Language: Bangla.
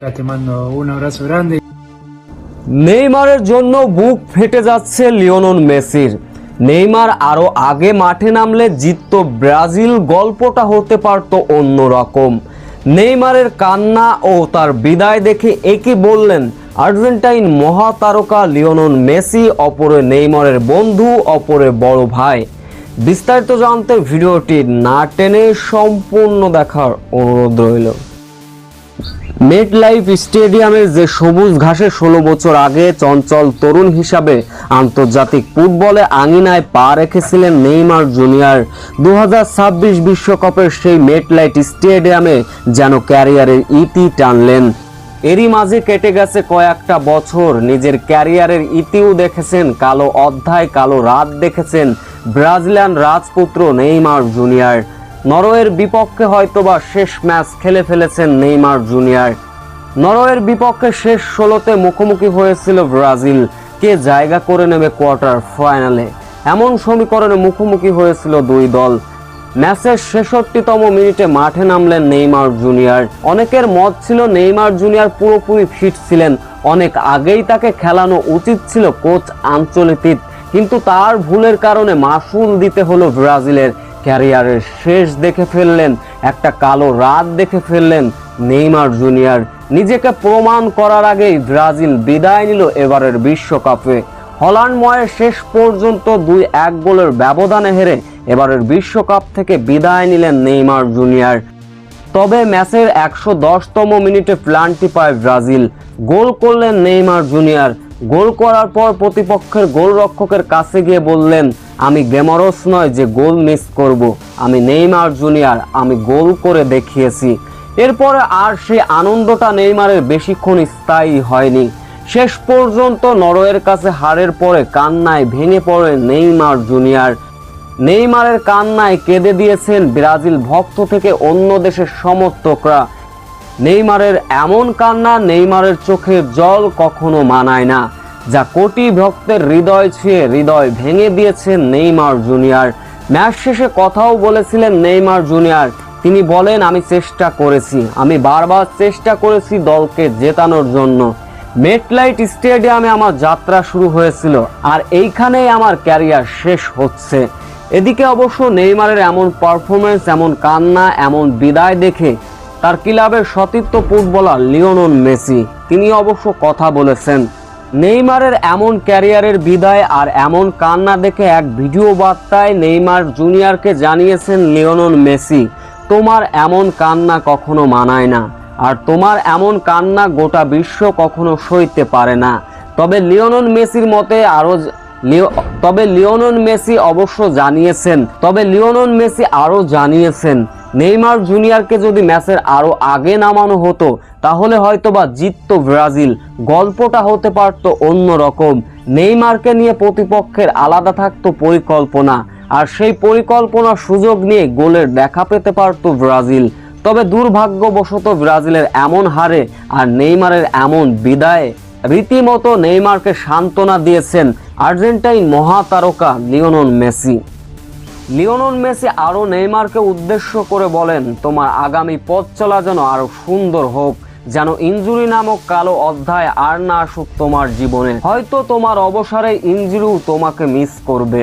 Te mando un abrazo grande. নেইমারের জন্য বুক ফেটে যাচ্ছে লিওনেল মেসির। নেইমার আরো আগে মাঠে নামলে জিততো ব্রাজিল, গল্পটা হতে পারত অন্যরকম। নেইমারের কান্না ও তার বিদায় দেখে একই বললেন আর্জেন্টাইন মহাতারকা লিওনেল মেসি, অপরে নেইমারের বন্ধু, অপরে বড় ভাই। বিস্তারিত জানতে ভিডিওটি না টেনে সম্পূর্ণ দেখার অনুরোধ রইল। মেটলাইফ স্টেডিয়ামে যে সবুজ ঘাসে 16 বছর আগে চঞ্চল তরুণ হিসাবে আন্তর্জাতিক ফুটবলে আঙিনায় পা রেখেছিলেন নেইমার জুনিয়র, 2026 বিশ্বকাপের সেই মেটলাইফ স্টেডিয়ামে যেন ক্যারিয়ারের ইতি টানলেন। এরই মাঝে কেটে গেছে কয়েকটা বছর, নিজের ক্যারিয়ারের ইতিও দেখেছেন, কালো অধ্যায়, কালো রাত দেখেছেন ব্রাজিলিয়ান রাজপুত্র নেইমার জুনিয়র। নরওয়ের বিপক্ষে হয়তোবা শেষ ম্যাচ খেলে ফেলেছেন নেইমার জুনিয়র। নরওয়ের বিপক্ষে শেষ 16তে মুখোমুখি হয়েছিল ব্রাজিল, কে জায়গা করে নেবে কোয়ার্টার ফাইনালে, এমন সমীকরণে মুখোমুখি হয়েছিল দুই দল। ম্যাচের 66তম মিনিটে মাঠে নামলেন নেইমার জুনিয়র। অনেকের মত ছিল নেইমার জুনিয়র পুরোপুরি ফিট ছিলেন, অনেক আগেই তাকে খেলানো উচিত ছিল কোচ আঞ্চলিক, কিন্তু তার ভুলের কারণে মাসুল দিতে হলো ব্রাজিলের। ক্যারিয়ারের শেষ দেখে ফেললেন, একটা কালো রাত দেখে ফেললেন নেইমার জুনিয়র। নিজেকে প্রমাণ করার আগেই ব্রাজিল বিদায় নিল এবারের বিশ্বকাপে। হল্যান্ডময় শেষ পর্যন্ত 2-1 গোলের ব্যবধানে হেরে এবারের বিশ্বকাপ থেকে বিদায় নিলেন নেইমার জুনিয়র। তবে ম্যাচের 110তম মিনিটে প্লান্টি পায় ব্রাজিল, গোল করলেন নেইমার জুনিয়র। গোল করার পর প্রতিপক্ষের গোলরক্ষকের কাছে গিয়ে বললেন, আমি গেমারস নয় যে গোল মিস করব, আমি নেইমার জুনিয়র, আমি গোল করে দেখিয়েছি। এরপরে আর সেই আনন্দটা নেইমারের বেশিক্ষণ স্থায়ী হয়নি। শেষ পর্যন্ত নরওয়ের কাছে হারের পরে কান্নায় ভেঙে পড়ে নেইমার জুনিয়র। নেইমারের কান্নায় কেঁদে দিয়েছেন ব্রাজিল ভক্ত থেকে অন্য দেশের সমর্থকরা। নেইমারের এমন কান্না, নেইমারের চোখের জল কখনো মানায় না, যা কোটি ভক্তের হৃদয় ছুঁয়ে হৃদয় ভেঙে দিয়েছেন নেইমার জুনিয়র। ম্যাচ শেষে কথাও বলেছিলেন নেইমার জুনিয়র। তিনি বলেন, আমি চেষ্টা করেছি, আমি বারবার চেষ্টা করেছি দলকে জেতানোর জন্য। মেটলাইফ স্টেডিয়ামে আমার যাত্রা শুরু হয়েছিল, আর এইখানেই আমার ক্যারিয়ার শেষ হচ্ছে। এদিকে অবশ্য নেইমারের এমন পারফরমেন্স, এমন কান্না, এমন বিদায় দেখে তার ক্লাবের সতীর্থ ফুটবলার লিওনেল মেসি, তিনি অবশ্য কথা বলেছেন। নেইমারের এমন ক্যারিয়ারের বিদায় আর এমন কান্না দেখে এক ভিডিও বার্তায় নেইমার জুনিয়রকে জানিয়েছেন লিওনেল মেসি, তোমার এমন কান্না কখনো মানায় না, আর তোমার এমন কান্না গোটা বিশ্ব কখনো সইতে পারে না। তবে লিওনেল মেসি আরো জানিয়েছেন নেইমার জুনিয়রকে যদি ম্যাচের আরো আগে নামানো হতো তাহলে হয়তোবা জিততো ব্রাজিল, গল্পটা হতে পারত অন্যরকম। নেইমারকে নিয়ে প্রতিপক্ষের আলাদা থাকতো পরিকল্পনা, আর সেই পরিকল্পনার সুযোগ নিয়ে গোলের দেখা পেতে পারত ব্রাজিল। তবে দুর্ভাগ্যবশত ব্রাজিলের এমন হারে আর নেইমারের এমন বিদায়ে রীতিমতো নেইমারকে সান্ত্বনা দিয়েছেন আর্জেন্টাইন মহাতারকা লিওনেল মেসি। লিওনেল মেসি আরো নেইমারকে উদ্দেশ্য করে বলেন, তোমার আগামী পথ চলা যেন আরো সুন্দর হোক, যেন ইনজুরি নামক কালো অধ্যায় আর না আসুক তোমার জীবনে। হয়তো তোমার অবসরে ইনজুরিও তোমাকে মিস করবে।